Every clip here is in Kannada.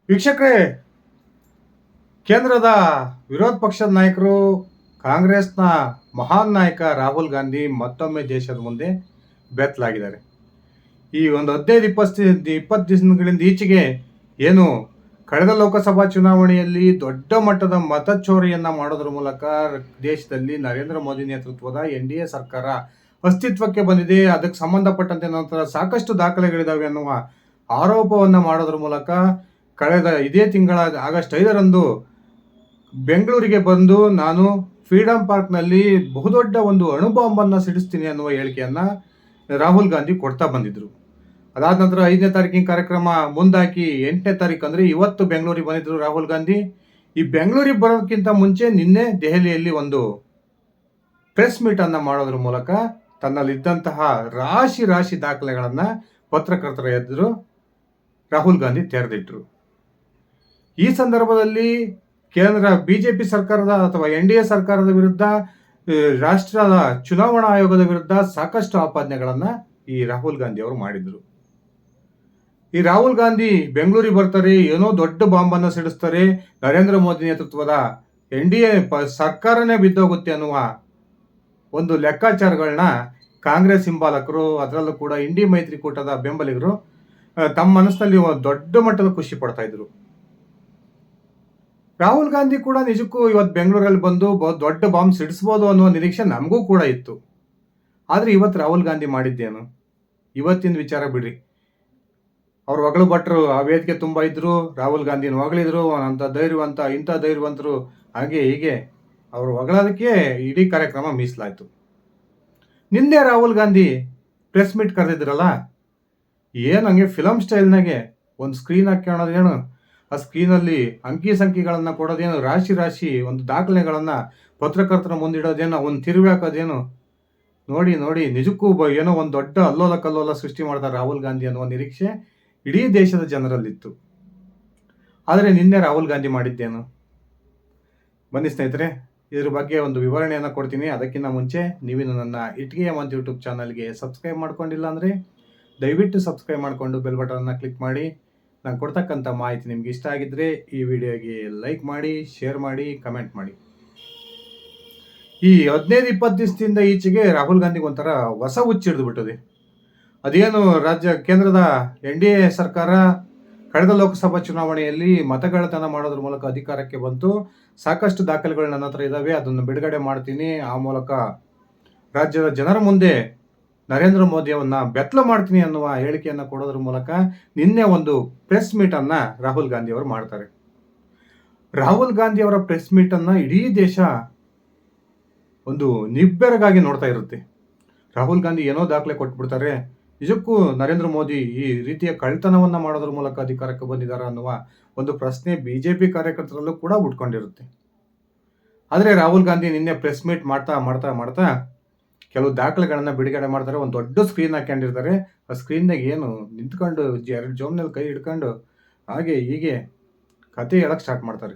ವೀಕ್ಷಕರೇ, ಕೇಂದ್ರದ ವಿರೋಧ ಪಕ್ಷದ ನಾಯಕರು ಕಾಂಗ್ರೆಸ್ನ ಮಹಾನ್ ನಾಯಕ ರಾಹುಲ್ ಗಾಂಧಿ ಮತ್ತೊಮ್ಮೆ ದೇಶದ ಮುಂದೆ ಬೆತ್ತಲಾಗಿದ್ದಾರೆ. ಈ ಒಂದು 15-20 ದಿನಗಳಿಂದ ಈಚೆಗೆ ಏನು ಕಳೆದ ಲೋಕಸಭಾ ಚುನಾವಣೆಯಲ್ಲಿ ದೊಡ್ಡ ಮಟ್ಟದ ಮತಚೋರಿಯನ್ನ ಮಾಡೋದ್ರ ಮೂಲಕ ದೇಶದಲ್ಲಿ ನರೇಂದ್ರ ಮೋದಿ ನೇತೃತ್ವದ NDA ಸರ್ಕಾರ ಅಸ್ತಿತ್ವಕ್ಕೆ ಬಂದಿದೆ. ಅದಕ್ಕೆ ಸಂಬಂಧಪಟ್ಟಂತೆ ನಂತರ ಸಾಕಷ್ಟು ದಾಖಲೆಗಳಿದಾವೆ ಅನ್ನುವ ಆರೋಪವನ್ನು ಮಾಡೋದ್ರ ಮೂಲಕ ಕಳೆದ ಇದೇ ತಿಂಗಳ ಆಗಸ್ಟ್ 5ರಂದು ಬೆಂಗಳೂರಿಗೆ ಬಂದು ನಾನು ಫ್ರೀಡಂ ಪಾರ್ಕ್ನಲ್ಲಿ ಬಹುದೊಡ್ಡ ಒಂದು ಅಣುಬಾಂಬನ್ನು ಸಿಡಿಸ್ತೀನಿ ಅನ್ನುವ ಹೇಳಿಕೆಯನ್ನು ರಾಹುಲ್ ಗಾಂಧಿ ಕೊಡ್ತಾ ಬಂದಿದ್ರು. ಅದಾದ ನಂತರ 5ನೇ ತಾರೀಕಿನ ಕಾರ್ಯಕ್ರಮ ಮುಂದಾಕಿ 8ನೇ ತಾರೀಕು ಅಂದರೆ ಇವತ್ತು ಬೆಂಗಳೂರಿಗೆ ಬಂದಿದ್ರು ರಾಹುಲ್ ಗಾಂಧಿ. ಈ ಬೆಂಗಳೂರಿಗೆ ಬರೋದಕ್ಕಿಂತ ಮುಂಚೆ ನಿನ್ನೆ ದೆಹಲಿಯಲ್ಲಿ ಒಂದು ಪ್ರೆಸ್ ಮೀಟನ್ನು ಮಾಡೋದ್ರ ಮೂಲಕ ತನ್ನಲ್ಲಿದ್ದಂತಹ ರಾಶಿ ದಾಖಲೆಗಳನ್ನು ಪತ್ರಕರ್ತರ ಎದುರು ರಾಹುಲ್ ಗಾಂಧಿ ತೆರೆದಿಟ್ಟರು. ಈ ಸಂದರ್ಭದಲ್ಲಿ ಕೇಂದ್ರ ಬಿಜೆಪಿ ಸರ್ಕಾರದ ಅಥವಾ NDA ಸರ್ಕಾರದ ವಿರುದ್ಧ, ರಾಷ್ಟ್ರದ ಚುನಾವಣಾ ಆಯೋಗದ ವಿರುದ್ಧ ಸಾಕಷ್ಟು ಆಪಾದನೆಗಳನ್ನು ಈ ರಾಹುಲ್ ಗಾಂಧಿ ಅವರು ಮಾಡಿದರು. ಈ ರಾಹುಲ್ ಗಾಂಧಿ ಬೆಂಗಳೂರಿಗೆ ಬರ್ತಾರೆ, ಏನೋ ದೊಡ್ಡ ಬಾಂಬನ್ನು ಸಿಡಿಸ್ತಾರೆ, ನರೇಂದ್ರ ಮೋದಿ ನೇತೃತ್ವದ NDA ಸರ್ಕಾರನೇ ಬಿದ್ದೋಗುತ್ತೆ ಅನ್ನುವ ಒಂದು ಲೆಕ್ಕಾಚಾರಗಳನ್ನ ಕಾಂಗ್ರೆಸ್ ಹಿಂಬಾಲಕರು, ಅದರಲ್ಲೂ ಕೂಡ ಇಂಡಿ ಮೈತ್ರಿಕೂಟದ ಬೆಂಬಲಿಗರು ತಮ್ಮ ಮನಸ್ಸಿನಲ್ಲಿ ದೊಡ್ಡ ಮಟ್ಟದ ಖುಷಿ ಪಡ್ತಾ ಇದ್ರು. ರಾಹುಲ್ ಗಾಂಧಿ ಕೂಡ ನಿಜಕ್ಕೂ ಇವತ್ತು ಬೆಂಗಳೂರಲ್ಲಿ ಬಂದು ದೊಡ್ಡ ಬಾಂಬ್ ಸಿಡಿಸ್ಬೋದು ಅನ್ನುವ ನಿರೀಕ್ಷೆ ನಮಗೂ ಕೂಡ ಇತ್ತು. ಆದರೆ ಇವತ್ತು ರಾಹುಲ್ ಗಾಂಧಿ ಮಾಡಿದ್ದೇನು? ಇವತ್ತಿನ ವಿಚಾರ ಬಿಡ್ರಿ. ಅವ್ರು ಹೊಗಳು ಭಟ್ರು ಆ ವೇದಿಕೆ ತುಂಬ ಇದ್ರು, ರಾಹುಲ್ ಗಾಂಧಿನ ಹೊಗಳಿದ್ರು, ಅಂತ ಧೈರ್ಯವಂತ, ಇಂಥ ಧೈರ್ಯವಂತರು, ಹಾಗೆ ಹೀಗೆ ಅವರು ಹೊಗಳೋದಕ್ಕೆ ಇಡೀ ಕಾರ್ಯಕ್ರಮ ಮೀಸಲಾಯಿತು. ನಿನ್ನೆ ರಾಹುಲ್ ಗಾಂಧಿ ಪ್ರೆಸ್ ಮೀಟ್ ಕರೆದಿದ್ರಲ್ಲ, ಏನು ಹಂಗೆ ಫಿಲಮ್ ಸ್ಟೈಲ್ನಾಗೆ ಒಂದು ಸ್ಕ್ರೀನ್ ಹಾಕ್ಕೊಳ್ಳೋದೇನು, ಆ ಸ್ಕ್ರೀನಲ್ಲಿ ಅಂಕಿ ಸಂಖ್ಯೆಗಳನ್ನು ಕೊಡೋದೇನು, ರಾಶಿ ಒಂದು ದಾಖಲೆಗಳನ್ನು ಪತ್ರಕರ್ತರ ಮುಂದಿಡೋದೇನೋ, ಒಂದು ತಿರುವಿ ಹಾಕೋದೇನು, ನೋಡಿ ನಿಜಕ್ಕೂ ಏನೋ ಒಂದು ದೊಡ್ಡ ಅಲ್ಲೋಲ ಕಲ್ಲೋಲ ಸೃಷ್ಟಿ ಮಾಡ್ತಾರೆ ರಾಹುಲ್ ಗಾಂಧಿ ಅನ್ನುವ ನಿರೀಕ್ಷೆ ಇಡೀ ದೇಶದ ಜನರಲ್ಲಿತ್ತು. ಆದರೆ ನಿನ್ನೆ ರಾಹುಲ್ ಗಾಂಧಿ ಮಾಡಿದ್ದೇನು? ಬನ್ನಿ ಸ್ನೇಹಿತರೆ, ಇದ್ರ ಬಗ್ಗೆ ಒಂದು ವಿವರಣೆಯನ್ನು ಕೊಡ್ತೀನಿ. ಅದಕ್ಕಿಂತ ಮುಂಚೆ ನೀವಿನ್ನು ನನ್ನ ಇಟ್ಗೆಯ ಮಂತ್ ಯೂಟ್ಯೂಬ್ ಚಾನಲ್ಗೆ ಸಬ್ಸ್ಕ್ರೈಬ್ ಮಾಡ್ಕೊಂಡಿಲ್ಲ ಅಂದರೆ ದಯವಿಟ್ಟು ಸಬ್ಸ್ಕ್ರೈಬ್ ಮಾಡಿಕೊಂಡು ಬೆಲ್ ಬಟನ್ನ ಕ್ಲಿಕ್ ಮಾಡಿ. ನಾನು ಕೊಡ್ತಕ್ಕಂಥ ಮಾಹಿತಿ ನಿಮ್ಗೆ ಇಷ್ಟ ಆಗಿದ್ದರೆ ಈ ವಿಡಿಯೋಗೆ ಲೈಕ್ ಮಾಡಿ, ಶೇರ್ ಮಾಡಿ, ಕಮೆಂಟ್ ಮಾಡಿ. ಈ 15-20 ದಿವಸದಿಂದ ಈಚೆಗೆ ರಾಹುಲ್ ಗಾಂಧಿಗೆ ಒಂಥರ ಹೊಸ ಹುಚ್ಚಿಡ್ದು ಬಿಟ್ಟಿದೆ. ಅದೇನು ಕೇಂದ್ರದ NDA ಸರ್ಕಾರ ಕಳೆದ ಲೋಕಸಭಾ ಚುನಾವಣೆಯಲ್ಲಿ ಮತಗಳ್ಳತನ ಮಾಡೋದ್ರ ಮೂಲಕ ಅಧಿಕಾರಕ್ಕೆ ಬಂತು. ಸಾಕಷ್ಟು ದಾಖಲೆಗಳು ನನ್ನ ಹತ್ರ ಇದ್ದಾವೆ, ಅದನ್ನು ಬಿಡುಗಡೆ ಮಾಡ್ತೀನಿ, ಆ ಮೂಲಕ ರಾಜ್ಯದ ಜನರ ಮುಂದೆ ನರೇಂದ್ರ ಮೋದಿಯವನ್ನ ಬೆತ್ತಲು ಮಾಡ್ತೀನಿ ಅನ್ನುವ ಹೇಳಿಕೆಯನ್ನು ಕೊಡೋದ್ರ ಮೂಲಕ ನಿನ್ನೆ ಒಂದು ಪ್ರೆಸ್ ಮೀಟನ್ನು ರಾಹುಲ್ ಗಾಂಧಿ ಅವರು ಮಾಡ್ತಾರೆ. ರಾಹುಲ್ ಗಾಂಧಿ ಅವರ ಪ್ರೆಸ್ ಮೀಟನ್ನು ಇಡೀ ದೇಶ ಒಂದು ನಿಬ್ಬೆರಗಾಗಿ ನೋಡ್ತಾ ಇರುತ್ತೆ. ರಾಹುಲ್ ಗಾಂಧಿ ಏನೋ ದಾಖಲೆ ಕೊಟ್ಬಿಡ್ತಾರೆ, ನಿಜಕ್ಕೂ ನರೇಂದ್ರ ಮೋದಿ ಈ ರೀತಿಯ ಕಳ್ತನವನ್ನು ಮಾಡೋದ್ರ ಮೂಲಕ ಅಧಿಕಾರಕ್ಕೆ ಬಂದಿದ್ದಾರೆ ಅನ್ನುವ ಒಂದು ಪ್ರಶ್ನೆ BJP ಕಾರ್ಯಕರ್ತರಲ್ಲೂ ಕೂಡ ಉಟ್ಕೊಂಡಿರುತ್ತೆ. ಆದರೆ ರಾಹುಲ್ ಗಾಂಧಿ ನಿನ್ನೆ ಪ್ರೆಸ್ ಮೀಟ್ ಮಾಡ್ತಾ ಕೆಲವು ದಾಖಲೆಗಳನ್ನು ಬಿಡುಗಡೆ ಮಾಡ್ತಾರೆ. ಒಂದು ದೊಡ್ಡ ಸ್ಕ್ರೀನ್ ಹಾಕೊಂಡಿರ್ತಾರೆ. ಆ ಸ್ಕ್ರೀನ್ನಾಗ ಏನು ನಿಂತ್ಕೊಂಡು 2 ಜೋಮ್ನಲ್ಲಿ ಕೈ ಹಿಡ್ಕೊಂಡು ಹಾಗೆ ಹೀಗೆ ಕತೆ ಹೇಳಕ್ಕೆ ಸ್ಟಾರ್ಟ್ ಮಾಡ್ತಾರೆ.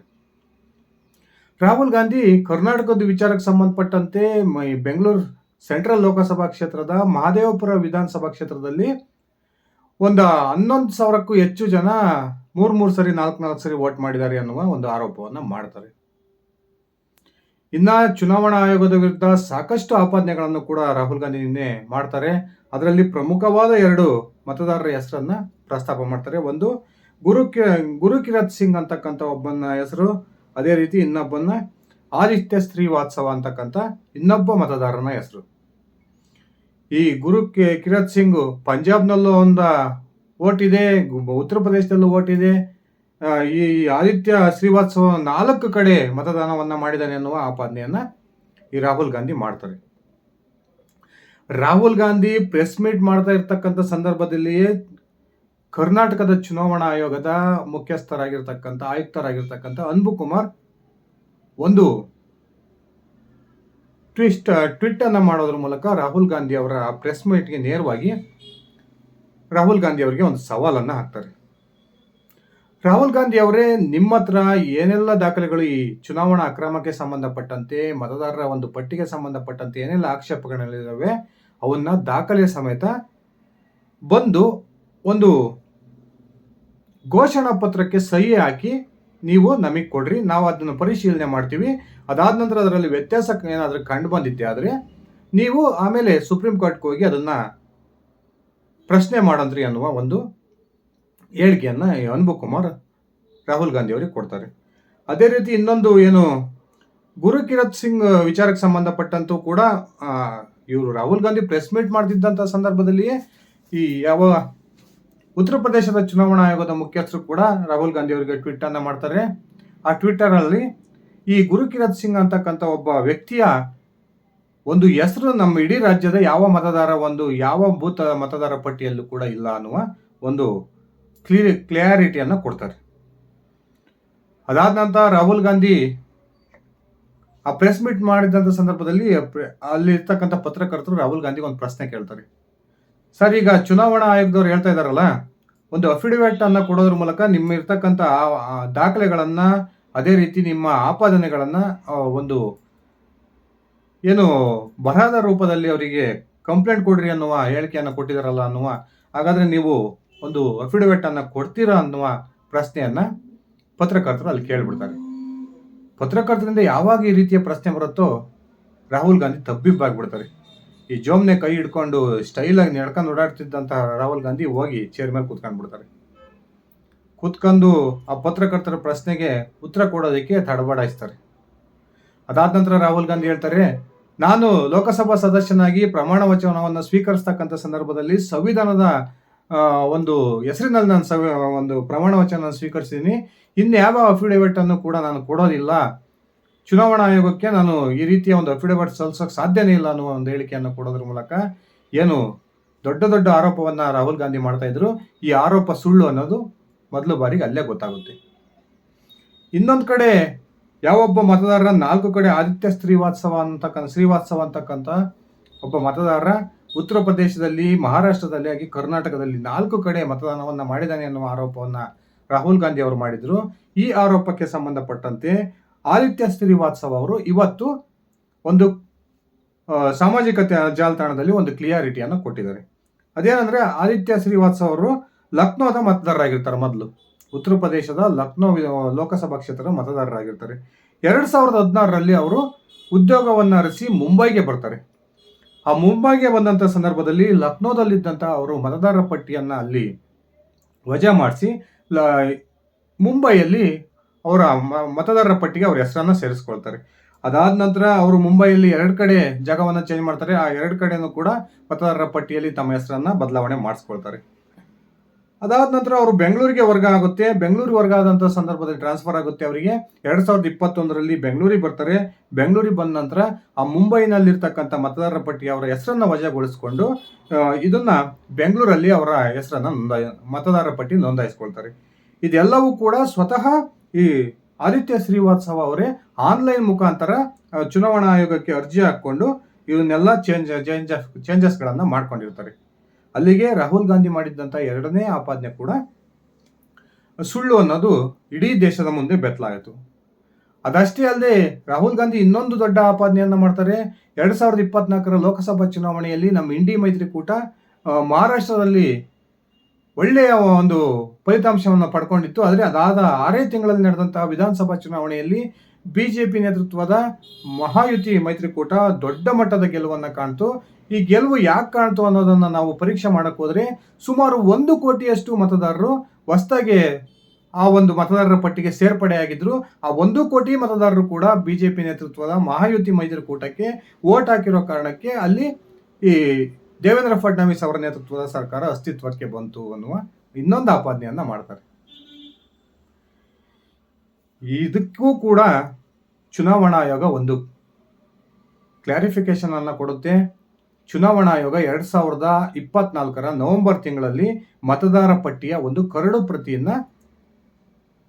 ರಾಹುಲ್ ಗಾಂಧಿ ಕರ್ನಾಟಕದ ವಿಚಾರಕ್ಕೆ ಸಂಬಂಧಪಟ್ಟಂತೆ ಬೆಂಗಳೂರು ಸೆಂಟ್ರಲ್ ಲೋಕಸಭಾ ಕ್ಷೇತ್ರದ ಮಹದೇವಪುರ ವಿಧಾನಸಭಾ ಕ್ಷೇತ್ರದಲ್ಲಿ ಒಂದು 11,000ಕ್ಕೂ ಹೆಚ್ಚು ಜನ 3 ಸರಿ 4 ಸರಿ ವೋಟ್ ಮಾಡಿದ್ದಾರೆ ಅನ್ನುವ ಒಂದು ಆರೋಪವನ್ನು ಮಾಡ್ತಾರೆ. ಇನ್ನು ಚುನಾವಣಾ ಆಯೋಗದ ವಿರುದ್ಧ ಸಾಕಷ್ಟು ಆಪಾದನೆಗಳನ್ನು ಕೂಡ ರಾಹುಲ್ ಗಾಂಧಿ ನಿನ್ನೆ ಮಾಡ್ತಾರೆ. ಅದರಲ್ಲಿ ಪ್ರಮುಖವಾದ 2 ಮತದಾರರ ಹೆಸರನ್ನ ಪ್ರಸ್ತಾಪ ಮಾಡ್ತಾರೆ. ಒಂದು ಗುರುಕಿರತ್ ಸಿಂಗ್ ಅಂತಕ್ಕಂಥ ಒಬ್ಬನ ಹೆಸರು, ಅದೇ ರೀತಿ ಇನ್ನೊಬ್ಬನ ಆದಿತ್ಯ ಶ್ರೀವಾತ್ಸವ ಅಂತಕ್ಕಂಥ ಇನ್ನೊಬ್ಬ ಮತದಾರನ ಹೆಸರು. ಈ ಕಿರತ್ ಸಿಂಗ್ ಪಂಜಾಬ್ನಲ್ಲೂ ಒಂದು ವೋಟ್ ಇದೆ, ಉತ್ತರ ಪ್ರದೇಶದಲ್ಲೂ ವೋಟ್ ಇದೆ. ಈ ಆದಿತ್ಯ ಶ್ರೀವಾತ್ಸವ 4 ಕಡೆ ಮತದಾನವನ್ನು ಮಾಡಿದ್ದಾನೆ ಅನ್ನುವ ಆಪಾದನೆಯನ್ನು ಈ ರಾಹುಲ್ ಗಾಂಧಿ ಮಾಡ್ತಾರೆ. ರಾಹುಲ್ ಗಾಂಧಿ ಪ್ರೆಸ್ ಮೀಟ್ ಮಾಡ್ತಾ ಇರ್ತಕ್ಕಂಥ ಸಂದರ್ಭದಲ್ಲಿಯೇ ಕರ್ನಾಟಕದ ಚುನಾವಣಾ ಆಯೋಗದ ಮುಖ್ಯಸ್ಥರಾಗಿರ್ತಕ್ಕಂಥ ಆಯುಕ್ತರಾಗಿರ್ತಕ್ಕಂಥ ಅನ್ಬು ಕುಮಾರ್ ಒಂದು ಟ್ವೀಟ್ ಅನ್ನು ಮಾಡೋದ್ರ ಮೂಲಕ ರಾಹುಲ್ ಗಾಂಧಿ ಅವರ ಪ್ರೆಸ್ ಮೀಟ್ಗೆ ನೇರವಾಗಿ ರಾಹುಲ್ ಗಾಂಧಿ ಅವರಿಗೆ ಒಂದು ಸವಾಲನ್ನು ಹಾಕ್ತಾರೆ. ರಾಹುಲ್ ಗಾಂಧಿ ಅವರೇ, ನಿಮ್ಮ ಹತ್ರ ಏನೆಲ್ಲ ದಾಖಲೆಗಳು ಈ ಚುನಾವಣಾ ಅಕ್ರಮಕ್ಕೆ ಸಂಬಂಧಪಟ್ಟಂತೆ, ಮತದಾರರ ಒಂದು ಪಟ್ಟಿಗೆ ಸಂಬಂಧಪಟ್ಟಂತೆ ಏನೆಲ್ಲ ಆಕ್ಷೇಪಗಳಿದ್ದಾವೆ ಅವನ್ನ ದಾಖಲೆ ಸಮೇತ ಬಂದು ಒಂದು ಘೋಷಣಾ ಪತ್ರಕ್ಕೆ ಸಹಿ ಹಾಕಿ ನೀವು ನಮಗೆ ಕೊಡ್ರಿ, ನಾವು ಅದನ್ನು ಪರಿಶೀಲನೆ ಮಾಡ್ತೀವಿ. ಅದಾದ ನಂತರ ಅದರಲ್ಲಿ ವ್ಯತ್ಯಾಸ ಏನಾದರೂ ಕಂಡು ಬಂದಿದ್ದೆ ಆದರೆ ನೀವು ಆಮೇಲೆ ಸುಪ್ರೀಂ ಕೋರ್ಟ್ಗೆ ಹೋಗಿ ಅದನ್ನು ಪ್ರಶ್ನೆ ಮಾಡಂತ್ರಿ ಅನ್ನುವ ಒಂದು ಹೇಳಿಕೆಯನ್ನು ಅನುಭವ್ ಕುಮಾರ್ ರಾಹುಲ್ ಗಾಂಧಿ ಅವರಿಗೆ ಕೊಡ್ತಾರೆ. ಅದೇ ರೀತಿ ಇನ್ನೊಂದು ಏನು ಗುರುಕಿರತ್ ಸಿಂಗ್ ವಿಚಾರಕ್ಕೆ ಸಂಬಂಧಪಟ್ಟಂತೂ ಕೂಡ ಇವರು ರಾಹುಲ್ ಗಾಂಧಿ ಪ್ರೆಸ್ ಮೀಟ್ ಮಾಡ್ತಿದ್ದಂಥ ಸಂದರ್ಭದಲ್ಲಿಯೇ ಈ ಯಾವ ಉತ್ತರ ಪ್ರದೇಶದ ಚುನಾವಣಾ ಆಯೋಗದ ಮುಖ್ಯಸ್ಥರು ಕೂಡ ರಾಹುಲ್ ಗಾಂಧಿ ಅವರಿಗೆ ಟ್ವೀಟ್ ಅನ್ನ ಮಾಡ್ತಾರೆ. ಆ ಟ್ವಿಟ್ಟರಲ್ಲಿ ಈ ಗುರುಕಿರತ್ ಸಿಂಗ್ ಅಂತಕ್ಕಂಥ ಒಬ್ಬ ವ್ಯಕ್ತಿಯ ಒಂದು ಹೆಸರು ನಮ್ಮ ಇಡೀ ರಾಜ್ಯದ ಯಾವ ಬೂತ್ ಮತದಾರ ಪಟ್ಟಿಯಲ್ಲೂ ಕೂಡ ಇಲ್ಲ ಅನ್ನುವ ಒಂದು ಕ್ಲಿಯಾರಿಟಿಯನ್ನು ಕೊಡ್ತಾರೆ. ಅದಾದ ನಂತರ ರಾಹುಲ್ ಗಾಂಧಿ ಆ ಪ್ರೆಸ್ ಮೀಟ್ ಮಾಡಿದಂಥ ಸಂದರ್ಭದಲ್ಲಿ ಅಲ್ಲಿ ಇರ್ತಕ್ಕಂಥ ಪತ್ರಕರ್ತರು ರಾಹುಲ್ ಗಾಂಧಿ ಒಂದು ಪ್ರಶ್ನೆ ಕೇಳ್ತಾರೆ. ಸರ್, ಈಗ ಚುನಾವಣಾ ಆಯೋಗದವ್ರು ಹೇಳ್ತಾ ಇದ್ದಾರಲ್ಲ, ಒಂದು ಅಫಿಡವಿಟ್ ಅನ್ನ ಕೊಡೋದ್ರ ಮೂಲಕ ನಿಮ್ಮ ಇರ್ತಕ್ಕಂಥ ದಾಖಲೆಗಳನ್ನ, ಅದೇ ರೀತಿ ನಿಮ್ಮ ಆಪಾದನೆಗಳನ್ನ ಒಂದು ಏನು ಬರಹದ ರೂಪದಲ್ಲಿ ಅವರಿಗೆ ಕಂಪ್ಲೇಂಟ್ ಕೊಡ್ರಿ ಅನ್ನುವ ಹೇಳಿಕೆಯನ್ನು ಕೊಟ್ಟಿದ್ದಾರಲ್ಲ ಅನ್ನುವ, ಹಾಗಾದ್ರೆ ನೀವು ಒಂದು ಅಫಿಡವಿಟ್ ಅನ್ನ ಕೊಡ್ತೀರಾ ಅನ್ನುವ ಪ್ರಶ್ನೆಯನ್ನ ಪತ್ರಕರ್ತರು ಅಲ್ಲಿ ಕೇಳ್ಬಿಡ್ತಾರೆ. ಪತ್ರಕರ್ತರಿಂದ ಯಾವಾಗ ಈ ರೀತಿಯ ಪ್ರಶ್ನೆ ಬರುತ್ತೋ ರಾಹುಲ್ ಗಾಂಧಿ ತಬ್ಬಿಬ್ಬಾಗ್ಬಿಡ್ತಾರೆ. ಈ ಜೋಮ್ನೆ ಕೈ ಹಿಡ್ಕೊಂಡು ಸ್ಟೈಲಾಗಿ ನಡ್ಕೊಂಡು ಓಡಾಡ್ತಿದ್ದಂತಹ ರಾಹುಲ್ ಗಾಂಧಿ ಹೋಗಿ ಚೇರ್ ಮೇಲೆ ಕೂತ್ಕೊಂಡ್ಬಿಡ್ತಾರೆ. ಕೂತ್ಕೊಂಡು ಆ ಪತ್ರಕರ್ತರ ಪ್ರಶ್ನೆಗೆ ಉತ್ತರ ಕೊಡೋದಕ್ಕೆ ತಡಬಡಾಯಿಸ್ತಾರೆ. ಅದಾದ ನಂತರ ರಾಹುಲ್ ಗಾಂಧಿ ಹೇಳ್ತಾರೆ, ನಾನು ಲೋಕಸಭಾ ಸದಸ್ಯನಾಗಿ ಪ್ರಮಾಣ ವಚನವನ್ನು ಸ್ವೀಕರಿಸ್ತಕ್ಕಂಥ ಸಂದರ್ಭದಲ್ಲಿ ಸಂವಿಧಾನದ ಒಂದು ಹೆಸರಿನಲ್ಲಿ ನಾನು ಒಂದು ಪ್ರಮಾಣ ವಚನ ಸ್ವೀಕರಿಸಿದ್ದೀನಿ. ಇನ್ಯಾವ ಅಫಿಡವಿಟ್ ಅನ್ನು ಕೂಡ ನಾನು ಕೊಡೋದಿಲ್ಲ. ಚುನಾವಣಾ ಆಯೋಗಕ್ಕೆ ನಾನು ಈ ರೀತಿಯ ಒಂದು ಅಫಿಡವಿಟ್ ಸಲ್ಲಿಸೋಕೆ ಸಾಧ್ಯನೇ ಇಲ್ಲ ಅನ್ನುವ ಒಂದು ಹೇಳಿಕೆಯನ್ನು ಕೊಡೋದ್ರ ಮೂಲಕ ಏನು ದೊಡ್ಡ ದೊಡ್ಡ ಆರೋಪವನ್ನು ರಾಹುಲ್ ಗಾಂಧಿ ಮಾಡ್ತಾ ಇದ್ರು. ಈ ಆರೋಪ ಸುಳ್ಳು ಅನ್ನೋದು ಮೊದಲು ಬಾರಿಗೆ ಅಲ್ಲೇ ಗೊತ್ತಾಗುತ್ತೆ. ಇನ್ನೊಂದು ಕಡೆ ಯಾವೊಬ್ಬ ಮತದಾರರ 4 ಕಡೆ ಆದಿತ್ಯ ಶ್ರೀವಾತ್ಸವ ಅಂತಕ್ಕಂಥ ಒಬ್ಬ ಮತದಾರರ ಉತ್ತರ ಪ್ರದೇಶದಲ್ಲಿ, ಮಹಾರಾಷ್ಟ್ರದಲ್ಲಿ ಹಾಗೆ ಕರ್ನಾಟಕದಲ್ಲಿ 4 ಕಡೆ ಮತದಾನವನ್ನು ಮಾಡಿದ್ದಾನೆ ಅನ್ನುವ ಆರೋಪವನ್ನು ರಾಹುಲ್ ಗಾಂಧಿ ಅವರು ಮಾಡಿದ್ರು. ಈ ಆರೋಪಕ್ಕೆ ಸಂಬಂಧಪಟ್ಟಂತೆ ಆದಿತ್ಯ ಶ್ರೀವಾತ್ಸವ ಅವರು ಇವತ್ತು ಒಂದು ಸಾಮಾಜಿಕ ಜಾಲತಾಣದಲ್ಲಿ ಒಂದು ಕ್ಲಿಯಾರಿಟಿಯನ್ನು ಕೊಟ್ಟಿದ್ದಾರೆ. ಅದೇನಂದ್ರೆ, ಆದಿತ್ಯ ಶ್ರೀವಾತ್ಸವ ಅವರು ಲಕ್ನೋದ ಮತದಾರರಾಗಿರ್ತಾರೆ. ಮೊದಲು ಉತ್ತರ ಪ್ರದೇಶದ ಲಕ್ನೋ ಲೋಕಸಭಾ ಕ್ಷೇತ್ರದ ಮತದಾರರಾಗಿರ್ತಾರೆ. 2016ರಲ್ಲಿ ಅವರು ಉದ್ಯೋಗವನ್ನು ಅರಸಿ ಮುಂಬೈಗೆ ಬರ್ತಾರೆ. ಆ ಮುಂಬೈಗೆ ಬಂದಂಥ ಸಂದರ್ಭದಲ್ಲಿ ಲಕ್ನೋದಲ್ಲಿದ್ದಂಥ ಅವರು ಮತದಾರರ ಪಟ್ಟಿಯನ್ನು ಅಲ್ಲಿ ವಜಾ ಮಾಡಿಸಿ ಮುಂಬೈಯಲ್ಲಿ ಅವರ ಮತದಾರರ ಪಟ್ಟಿಗೆ ಅವ್ರ ಹೆಸರನ್ನು ಸೇರಿಸ್ಕೊಳ್ತಾರೆ. ಅದಾದ ನಂತರ ಅವರು ಮುಂಬೈಯಲ್ಲಿ 2 ಕಡೆ ಜಾಗವನ್ನು ಚೇಂಜ್ ಮಾಡ್ತಾರೆ. ಆ 2 ಕಡೆನೂ ಕೂಡ ಮತದಾರರ ಪಟ್ಟಿಯಲ್ಲಿ ತಮ್ಮ ಹೆಸರನ್ನು ಬದಲಾವಣೆ ಮಾಡಿಸ್ಕೊಳ್ತಾರೆ. ಅದಾದ ನಂತರ ಅವರು ಬೆಂಗಳೂರಿಗೆ ವರ್ಗ ಆಗುತ್ತೆ. ಬೆಂಗಳೂರಿಗೆ ವರ್ಗ ಆದಂಥ ಸಂದರ್ಭದಲ್ಲಿ ಟ್ರಾನ್ಸ್ಫರ್ ಆಗುತ್ತೆ ಅವರಿಗೆ. 2021ರಲ್ಲಿ ಬೆಂಗಳೂರಿಗೆ ಬರ್ತಾರೆ. ಬೆಂಗಳೂರಿಗೆ ಬಂದ ನಂತರ ಆ ಮುಂಬೈನಲ್ಲಿರ್ತಕ್ಕಂಥ ಮತದಾರರ ಪಟ್ಟಿ ಅವರ ಹೆಸರನ್ನು ವಜಾಗೊಳಿಸಿಕೊಂಡು ಇದನ್ನ ಬೆಂಗಳೂರಲ್ಲಿ ಅವರ ಹೆಸರನ್ನು ಮತದಾರರ ಪಟ್ಟಿ ನೋಂದಾಯಿಸ್ಕೊಳ್ತಾರೆ. ಇದೆಲ್ಲವೂ ಕೂಡ ಸ್ವತಃ ಈ ಆದಿತ್ಯ ಶ್ರೀವಾತ್ಸವ ಅವರೇ ಆನ್ಲೈನ್ ಮುಖಾಂತರ ಚುನಾವಣಾ ಆಯೋಗಕ್ಕೆ ಅರ್ಜಿ ಹಾಕ್ಕೊಂಡು ಇವನ್ನೆಲ್ಲ ಚೇಂಜಸ್ಗಳನ್ನು ಮಾಡ್ಕೊಂಡಿರ್ತಾರೆ. ಅಲ್ಲಿಗೆ ರಾಹುಲ್ ಗಾಂಧಿ ಮಾಡಿದ್ದಂಥ 2ನೇ ಆಪಾದನೆ ಕೂಡ ಸುಳ್ಳು ಅನ್ನೋದು ಇಡೀ ದೇಶದ ಮುಂದೆ ಬೆತ್ತಲಾಯಿತು. ಅದಷ್ಟೇ ಅಲ್ಲದೆ ರಾಹುಲ್ ಗಾಂಧಿ ಇನ್ನೊಂದು ದೊಡ್ಡ ಆಪಾದನೆಯನ್ನು ಮಾಡ್ತಾರೆ. 2024ರ ಲೋಕಸಭಾ ಚುನಾವಣೆಯಲ್ಲಿ ನಮ್ಮ ಇಂಡಿ ಮೈತ್ರಿಕೂಟ ಮಹಾರಾಷ್ಟ್ರದಲ್ಲಿ ಒಳ್ಳೆಯ ಒಂದು ಫಲಿತಾಂಶವನ್ನು ಪಡ್ಕೊಂಡಿತ್ತು. ಆದರೆ ಅದಾದ 6 ತಿಂಗಳಲ್ಲಿ ನಡೆದಂತಹ ವಿಧಾನಸಭಾ ಚುನಾವಣೆಯಲ್ಲಿ ಬಿಜೆಪಿ ನೇತೃತ್ವದ ಮಹಾಯುತಿ ಮೈತ್ರಿಕೂಟ ದೊಡ್ಡ ಮಟ್ಟದ ಗೆಲುವನ್ನು ಕಾಣ್ತು. ಈ ಗೆಲುವು ಯಾಕೆ ಕಾಣ್ತು ಅನ್ನೋದನ್ನು ನಾವು ಪರೀಕ್ಷೆ ಮಾಡಕ್ಕೆ ಹೋದರೆ ಸುಮಾರು 1 ಕೋಟಿಯಷ್ಟು ಮತದಾರರು ಹೊಸದಾಗಿ ಆ ಒಂದು ಮತದಾರರ ಪಟ್ಟಿಗೆ ಸೇರ್ಪಡೆಯಾಗಿದ್ರು. ಆ 1 ಕೋಟಿ ಮತದಾರರು ಕೂಡ ಬಿಜೆಪಿ ನೇತೃತ್ವದ ಮಹಾಯುತಿ ಮೈತ್ರಿಕೂಟಕ್ಕೆ ವೋಟ್ ಹಾಕಿರೋ ಕಾರಣಕ್ಕೆ ಅಲ್ಲಿ ಈ ದೇವೇಂದ್ರ ಫಡ್ನವೀಸ್ ಅವರ ನೇತೃತ್ವದ ಸರ್ಕಾರ ಅಸ್ತಿತ್ವಕ್ಕೆ ಬಂತು ಅನ್ನುವ ಇನ್ನೊಂದು ಆಪಾದನೆಯನ್ನ ಮಾಡ್ತಾರೆ. ಇದಕ್ಕೂ ಕೂಡ ಚುನಾವಣಾ ಆಯೋಗ ಒಂದು ಕ್ಲಾರಿಫಿಕೇಶನ್ ಅನ್ನ ಕೊಡುತ್ತೆ. ಚುನಾವಣಾ ಆಯೋಗ 2024ರ ನವೆಂಬರ್ ತಿಂಗಳಲ್ಲಿ ಮತದಾರ ಪಟ್ಟಿಯ ಒಂದು ಕರಡು ಪ್ರತಿಯನ್ನ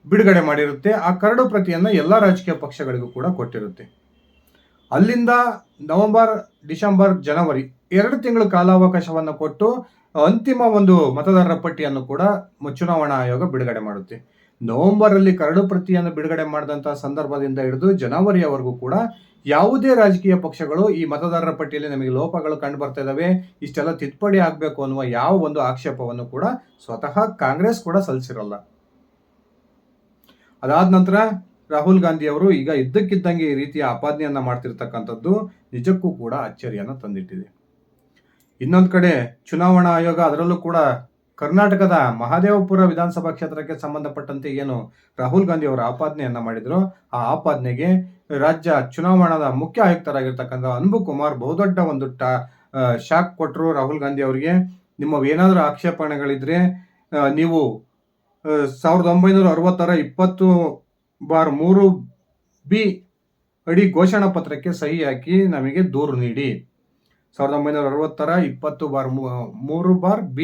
ಬಿಡುಗಡೆ ಮಾಡಿರುತ್ತೆ. ಆ ಕರಡು ಪ್ರತಿಯನ್ನ ಎಲ್ಲ ರಾಜಕೀಯ ಪಕ್ಷಗಳಿಗೂ ಕೂಡ ಕೊಟ್ಟಿರುತ್ತೆ. ಅಲ್ಲಿಂದ ನವೆಂಬರ್, ಡಿಸೆಂಬರ್, ಜನವರಿ 2 ತಿಂಗಳ ಕಾಲಾವಕಾಶವನ್ನು ಕೊಟ್ಟು ಅಂತಿಮ ಒಂದು ಮತದಾರರ ಪಟ್ಟಿಯನ್ನು ಕೂಡ ಚುನಾವಣಾ ಆಯೋಗ ಬಿಡುಗಡೆ ಮಾಡುತ್ತೆ. ನವೆಂಬರಲ್ಲಿ ಕರಡು ಪ್ರತಿಯನ್ನು ಬಿಡುಗಡೆ ಮಾಡಿದಂತಹ ಸಂದರ್ಭದಿಂದ ಹಿಡಿದು ಜನವರಿಯವರೆಗೂ ಕೂಡ ಯಾವುದೇ ರಾಜಕೀಯ ಪಕ್ಷಗಳು ಈ ಮತದಾರರ ಪಟ್ಟಿಯಲ್ಲಿ ನಮಗೆ ಲೋಪಗಳು ಕಂಡು ಬರ್ತಾ ಇದಾವೆ, ಇಷ್ಟೆಲ್ಲ ತಿದ್ದುಪಡಿ ಆಗಬೇಕು ಅನ್ನುವ ಯಾವ ಒಂದು ಆಕ್ಷೇಪವನ್ನು ಕೂಡ ಸ್ವತಃ ಕಾಂಗ್ರೆಸ್ ಕೂಡ ಸಲ್ಲಿಸಿರಲ್ಲ. ಅದಾದ ನಂತರ ರಾಹುಲ್ ಗಾಂಧಿ ಅವರು ಈಗ ಇದ್ದಕ್ಕಿದ್ದಂಗೆ ಈ ರೀತಿಯ ಆಪಾದನೆಯನ್ನ ಮಾಡ್ತಿರ್ತಕ್ಕಂಥದ್ದು ನಿಜಕ್ಕೂ ಕೂಡ ಅಚ್ಚರಿಯನ್ನು ತಂದಿಟ್ಟಿದೆ. ಇನ್ನೊಂದು ಕಡೆ ಚುನಾವಣಾ ಆಯೋಗ, ಅದರಲ್ಲೂ ಕೂಡ ಕರ್ನಾಟಕದ ಮಹದೇವಪುರ ವಿಧಾನಸಭಾ ಕ್ಷೇತ್ರಕ್ಕೆ ಸಂಬಂಧಪಟ್ಟಂತೆ ಏನು ರಾಹುಲ್ ಗಾಂಧಿ ಅವರ ಆಪಾದನೆಯನ್ನ ಮಾಡಿದ್ರು, ಆ ಆಪಾದನೆಗೆ ರಾಜ್ಯ ಚುನಾವಣಾ ಮುಖ್ಯ ಆಯುಕ್ತರಾಗಿರ್ತಕ್ಕಂಥ ಅನ್ಬು ಕುಮಾರ್ ಬಹುದೊಡ್ಡ ಒಂದು ಶಾಕ್ ಕೊಟ್ಟರು ರಾಹುಲ್ ಗಾಂಧಿ ಅವರಿಗೆ. ನಿಮ್ಮ ಏನಾದರೂ ಆಕ್ಷೇಪಣೆಗಳಿದ್ರೆ ನೀವು 1960 20/3B ಅಡಿ ಘೋಷಣಾ ಪತ್ರಕ್ಕೆ ಸಹಿ ಹಾಕಿ ನಮಗೆ ದೂರು ನೀಡಿ. 1960 20/3B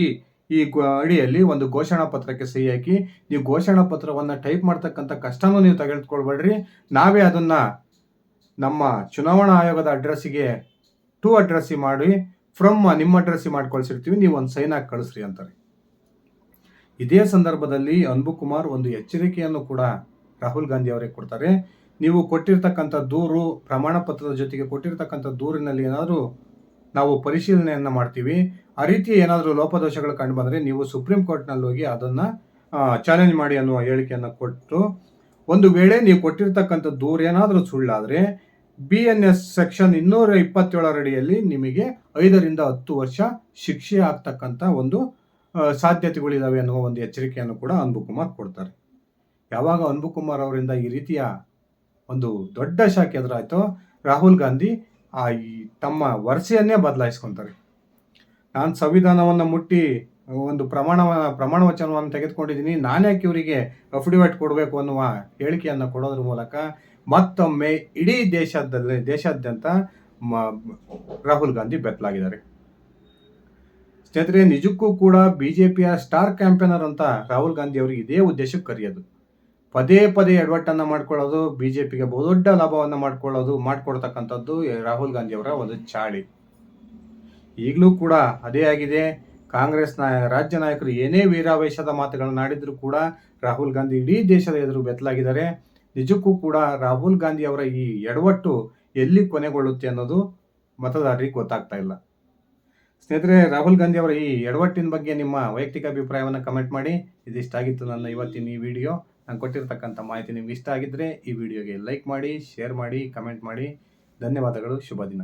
ಈ ಅಡಿಯಲ್ಲಿ ಒಂದು ಘೋಷಣಾ ಪತ್ರಕ್ಕೆ ಸಹಿ ಹಾಕಿ, ನೀವು ಘೋಷಣಾ ಪತ್ರವನ್ನು ಟೈಪ್ ಮಾಡ್ತಕ್ಕಂಥ ಕಷ್ಟನೂ ನೀವು ತೆಗೆದುಕೊಳ್ಬೇಡ್ರಿ, ನಾವೇ ಅದನ್ನ ನಮ್ಮ ಚುನಾವಣಾ ಆಯೋಗದ ಅಡ್ರೆಸ್ಸಿಗೆ ಅಡ್ರೆಸ್ಸಿ ಮಾಡಿ ನಿಮ್ಮ ಅಡ್ರೆಸ್ಸಿ ಮಾಡ್ಕೊಳ್ಸಿರ್ತೀವಿ, ನೀವು ಒಂದು ಸೈನ್ ಹಾಕಿ ಕಳಿಸ್ರಿ ಅಂತಾರೆ. ಇದೇ ಸಂದರ್ಭದಲ್ಲಿ ಅನ್ಬು ಕುಮಾರ್ ಒಂದು ಎಚ್ಚರಿಕೆಯನ್ನು ಕೂಡ ರಾಹುಲ್ ಗಾಂಧಿ ಅವರಿಗೆ ಕೊಡ್ತಾರೆ. ನೀವು ಕೊಟ್ಟಿರ್ತಕ್ಕಂಥ ದೂರು, ಪ್ರಮಾಣ ಪತ್ರದ ಜೊತೆಗೆ ಕೊಟ್ಟಿರ್ತಕ್ಕಂಥ ದೂರಿನಲ್ಲಿ ಏನಾದರೂ ನಾವು ಪರಿಶೀಲನೆಯನ್ನು ಮಾಡ್ತೀವಿ, ಆ ರೀತಿ ಏನಾದರೂ ಲೋಪದೋಷಗಳು ಕಂಡು ಬಂದರೆ ನೀವು ಸುಪ್ರೀಂ ಕೋರ್ಟ್ನಲ್ಲಿ ಹೋಗಿ ಅದನ್ನು ಚಾಲೆಂಜ್ ಮಾಡಿ ಅನ್ನುವ ಹೇಳಿಕೆಯನ್ನು ಕೊಟ್ಟು, ಒಂದು ವೇಳೆ ನೀವು ಕೊಟ್ಟಿರ್ತಕ್ಕಂಥ ದೂರು ಏನಾದರೂ ಸುಳ್ಳಾದರೆ BNS ಸೆಕ್ಷನ್ 227 ಅಡಿಯಲ್ಲಿ ನಿಮಗೆ 5ರಿಂದ 10 ವರ್ಷ ಶಿಕ್ಷೆ ಆಗ್ತಕ್ಕಂಥ ಒಂದು ಸಾಧ್ಯತೆಗಳಿದಾವೆ ಅನ್ನುವ ಒಂದು ಎಚ್ಚರಿಕೆಯನ್ನು ಕೂಡ ಅನ್ಬು ಕುಮಾರ್ ಕೊಡ್ತಾರೆ. ಯಾವಾಗ ಅನ್ಬು ಕುಮಾರ್ ಅವರಿಂದ ಈ ರೀತಿಯ ಒಂದು ದೊಡ್ಡ ಶಾಕ್ ಎದುರಾಯ್ತೋ, ರಾಹುಲ್ ಗಾಂಧಿ ತಮ್ಮ ವರಸೆಯನ್ನೇ ಬದಲಾಯಿಸ್ಕೊಂತಾರೆ. ನಾನು ಸಂವಿಧಾನವನ್ನು ಮುಟ್ಟಿ ಒಂದು ಪ್ರಮಾಣ ವಚನವನ್ನು ತೆಗೆದುಕೊಂಡಿದ್ದೀನಿ, ನಾನ್ಯಾಕೆ ಇವರಿಗೆ ಅಫಿಡವಿಟ್ ಕೊಡಬೇಕು ಅನ್ನುವ ಹೇಳಿಕೆಯನ್ನು ಕೊಡೋದ್ರ ಮೂಲಕ ಮತ್ತೊಮ್ಮೆ ಇಡೀ ದೇಶಾದ್ಯಂತ ರಾಹುಲ್ ಗಾಂಧಿ ಬೆತ್ತಲಾಗಿದ್ದಾರೆ. ಸ್ನೇಹಿತರೆ, ನಿಜಕ್ಕೂ ಕೂಡ ಬಿಜೆಪಿಯ ಸ್ಟಾರ್ ಕ್ಯಾಂಪೇನರ್ ಅಂತ ರಾಹುಲ್ ಗಾಂಧಿ ಅವರಿಗೆ ಇದೇ ಉದ್ದೇಶಕ್ಕೆ ಕರೆಯೋದು. ಪದೇ ಪದೇ ಎಡವಟ್ಟನ್ನು ಮಾಡ್ಕೊಳ್ಳೋದು, ಬಿಜೆಪಿಗೆ ಬಹುದೊಡ್ಡ ಲಾಭವನ್ನು ಮಾಡ್ಕೊಡ್ತಕ್ಕಂಥದ್ದು ರಾಹುಲ್ ಗಾಂಧಿ ಅವರ ಒಂದು ಚಾಳಿ. ಈಗಲೂ ಕೂಡ ಅದೇ ಆಗಿದೆ. ಕಾಂಗ್ರೆಸ್ನ ರಾಜ್ಯ ನಾಯಕರು ಏನೇ ವೀರಾವೇಶದ ಮಾತುಗಳನ್ನು ಆಡಿದ್ರು ಕೂಡ ರಾಹುಲ್ ಗಾಂಧಿ ಇಡೀ ದೇಶದ ಎದುರು ಬೆತ್ತಲಾಗಿದ್ದಾರೆ. ನಿಜಕ್ಕೂ ಕೂಡ ರಾಹುಲ್ ಗಾಂಧಿ ಅವರ ಈ ಎಡವಟ್ಟು ಎಲ್ಲಿ ಕೊನೆಗೊಳ್ಳುತ್ತೆ ಅನ್ನೋದು ಮತದಾರರಿಗೆ ಗೊತ್ತಾಗ್ತಾ ಇಲ್ಲ. ಸ್ನೇಹಿತರೆ, ರಾಹುಲ್ ಗಾಂಧಿ ಅವರ ಈ ಎಡವಟ್ಟಿನ ಬಗ್ಗೆ ನಿಮ್ಮ ವೈಯಕ್ತಿಕ ಅಭಿಪ್ರಾಯವನ್ನು ಕಮೆಂಟ್ ಮಾಡಿ. ಇದಿಷ್ಟಾಗಿತ್ತು ನನ್ನ ಇವತ್ತಿನ ಈ ವಿಡಿಯೋ. ನಾನು ಕೊಟ್ಟಿರ್ತಕ್ಕಂಥ ಮಾಹಿತಿ ನಿಮ್ಗೆ ಇಷ್ಟ ಆಗಿದ್ದರೆ ಈ ವಿಡಿಯೋಗೆ ಲೈಕ್ ಮಾಡಿ, ಶೇರ್ ಮಾಡಿ, ಕಮೆಂಟ್ ಮಾಡಿ. ಧನ್ಯವಾದಗಳು. ಶುಭ ದಿನ.